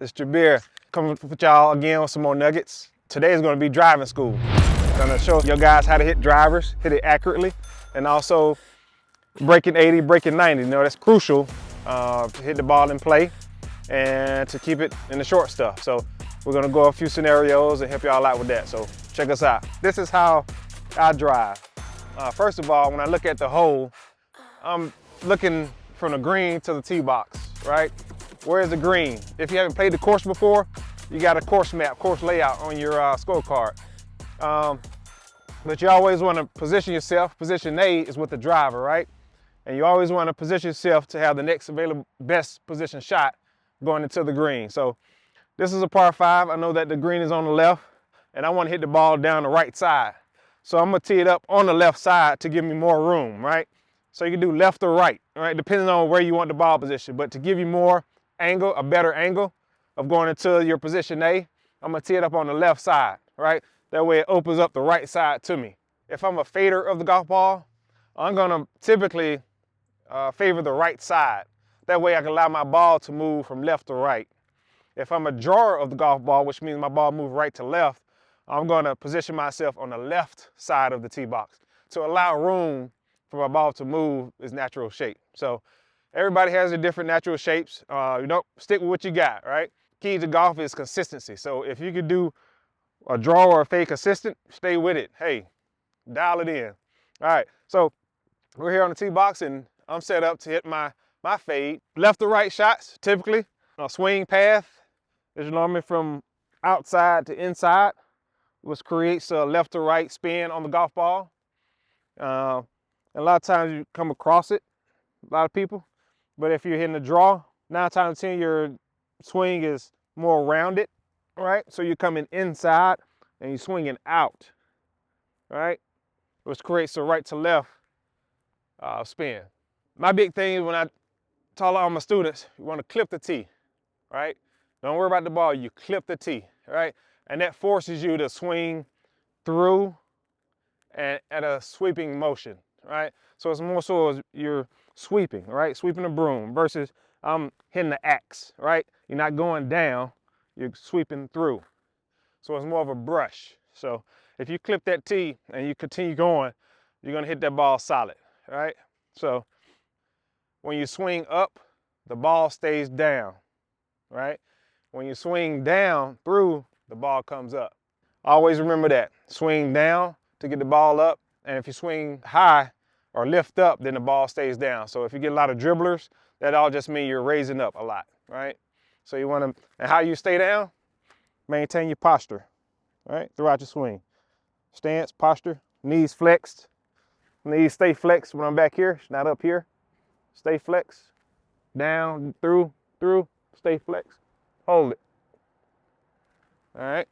It's Jabir coming with y'all again with some more nuggets. Today is going to be driving school. I'm going to show you guys how to hit drivers, hit it accurately, and also breaking 80, breaking 90. You know, that's crucial to hit the ball in play and to keep it in the short stuff. So we're going to go a few scenarios and help y'all out with that. So check us out. This is how I drive. First of all, when I look at the hole, I'm looking from the green to the tee box, right? Where's the green? If you haven't played the course before, you got a course map, course layout on your scorecard. But you always want to position yourself. Position A is with the driver, right? And you always want to position yourself to have the next available best position shot going into the green. So this is a par 5. I know that the green is on the left, and I want to hit the ball down the right side. So I'm going to tee it up on the left side to give me more room, right? So you can do left or right, depending on where you want the ball position. But to give you more angle, a better angle of going into your position A, I'm gonna tee it up on the left side, right? That way it opens up the right side to me. If I'm a fader of the golf ball, I'm gonna typically favor the right side. That way I can allow my ball to move from left to right. If I'm a drawer of the golf ball, which means my ball moves right to left, I'm gonna position myself on the left side of the tee box to allow room for my ball to move its natural shape. So everybody has their different natural shapes. You don't stick with what you got, right? Key to golf is consistency. So if you could do a draw or a fade consistent, stay with it. Hey, dial it in. All right, so we're here on the tee box and I'm set up to hit my fade. Left to right shots, typically. A swing path is normally from outside to inside, which creates a left to right spin on the golf ball. And a lot of times you come across it, a lot of people. But if you're hitting a draw, 9 times out of 10, your swing is more rounded, right? So you're coming inside and you're swinging out, right? Which creates a right to left spin. My big thing is when I tell all my students, you want to clip the tee, right? Don't worry about the ball, you clip the tee, right? And that forces you to swing through and at a sweeping motion, right? So it's more so as you're sweeping, right? Sweeping a broom versus hitting the axe, right? You're not going down, you're sweeping through. So it's more of a brush. So if you clip that tee and you continue going, you're gonna hit that ball solid, right? So when you swing up, the ball stays down, right? When you swing down through, the ball comes up. Always remember that. Swing down to get the ball up, and if you swing high or lift up, then the ball stays down. So if you get a lot of dribblers, that all just means you're raising up a lot, right? So you want to, and how you stay down? Maintain your posture, right? Throughout your swing. Stance, posture, knees flexed. Knees stay flexed when I'm back here, not up here. Stay flexed, down, through, stay flexed. Hold it, all right?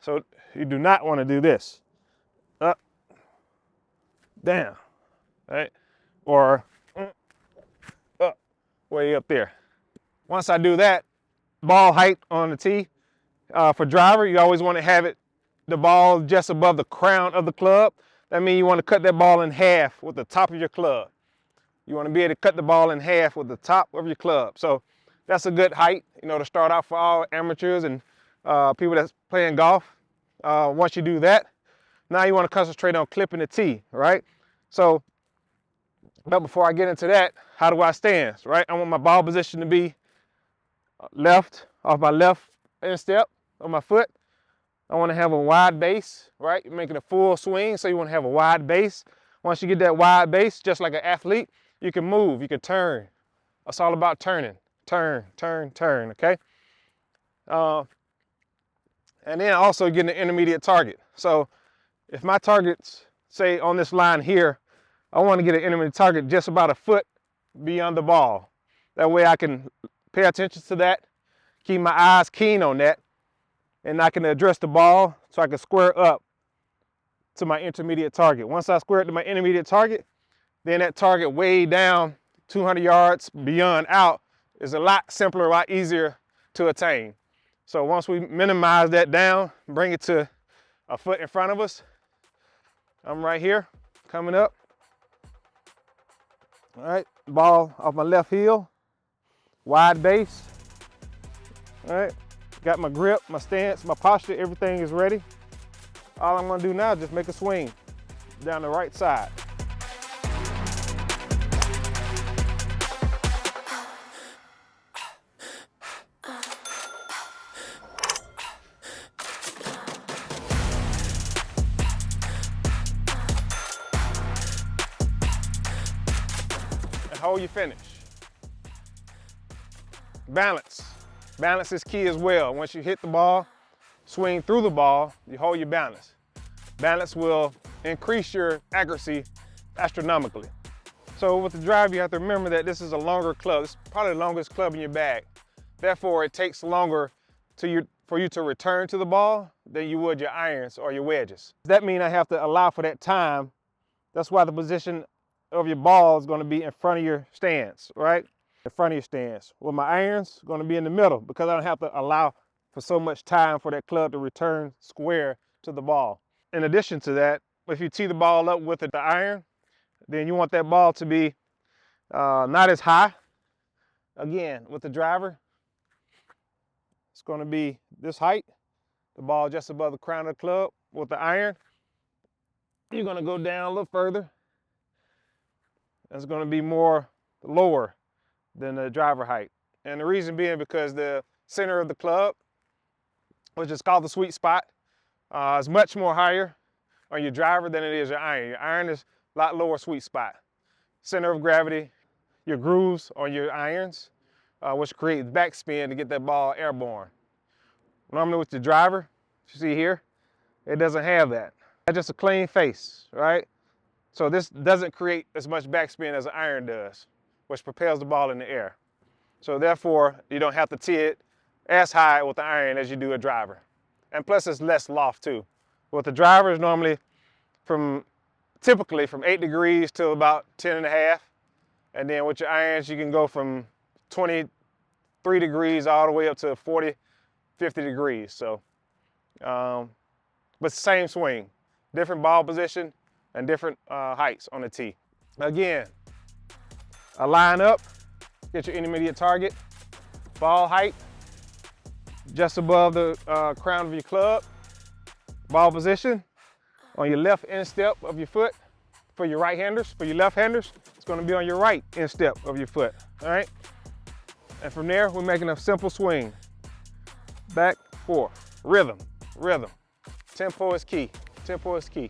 So you do not want to do this. Up, down, right? Or up, way up there. Once I do that, ball height on the tee, for driver, you always want to have it, the ball just above the crown of the club. That means you want to cut that ball in half with the top of your club. You want to be able to cut the ball in half with the top of your club. So that's a good height, to start out for all amateurs and people that's playing golf. Once you do that, now you want to concentrate on clipping the tee, right? So, but before I get into that, how do I stand, right? I want my ball position to be left, off my left instep on my foot. I want to have a wide base, right? You're making a full swing, so you want to have a wide base. Once you get that wide base, just like an athlete, you can move, you can turn. It's all about turning. Turn, okay? And then also getting an intermediate target. So if my target's, say, on this line here, I want to get an intermediate target just about a foot beyond the ball. That way I can pay attention to that, keep my eyes keen on that, and I can address the ball so I can square up to my intermediate target. Once I square it to my intermediate target, then that target way down 200 yards beyond out is a lot simpler, a lot easier to attain. So once we minimize that down, bring it to a foot in front of us, I'm right here, coming up. All right, ball off my left heel, wide base. All right, got my grip, my stance, my posture, everything is ready. All I'm gonna do now is just make a swing down the right side. And hold your finish. Balance. Balance is key as well. Once you hit the ball, swing through the ball, you hold your balance. Balance will increase your accuracy astronomically. So with the drive, you have to remember that this is a longer club. It's probably the longest club in your bag. Therefore, it takes longer for you to return to the ball than you would your irons or your wedges. That means I have to allow for that time. That's why the position of your ball is going to be in front of your stance, right? In front of your stance. Well, my iron's going to be in the middle because I don't have to allow for so much time for that club to return square to the ball. In addition to that, if you tee the ball up with the iron, then you want that ball to be not as high. Again, with the driver, it's going to be this height, the ball just above the crown of the club. With the iron, you're going to go down a little further. It's going to be more lower than the driver height. And the reason being because the center of the club, which is called the sweet spot, is much more higher on your driver than it is your iron. Your iron is a lot lower sweet spot. Center of gravity, your grooves on your irons, which creates backspin to get that ball airborne. Normally with the driver, you see here, it doesn't have that. It's just a clean face, right? So this doesn't create as much backspin as an iron does, which propels the ball in the air. So therefore, you don't have to tee it as high with the iron as you do a driver. And plus it's less loft too. With the driver is normally typically from 8 degrees to about 10.5. And then with your irons, you can go from 23 degrees all the way up to 40, 50 degrees. So, but same swing, different ball position and different heights on the tee. Again, a line up, get your intermediate target, ball height, just above the crown of your club, ball position on your left instep of your foot. For your right-handers, for your left-handers, it's going to be on your right instep of your foot, all right? And from there, we're making a simple swing. Back, forth, rhythm, rhythm. Tempo is key, tempo is key.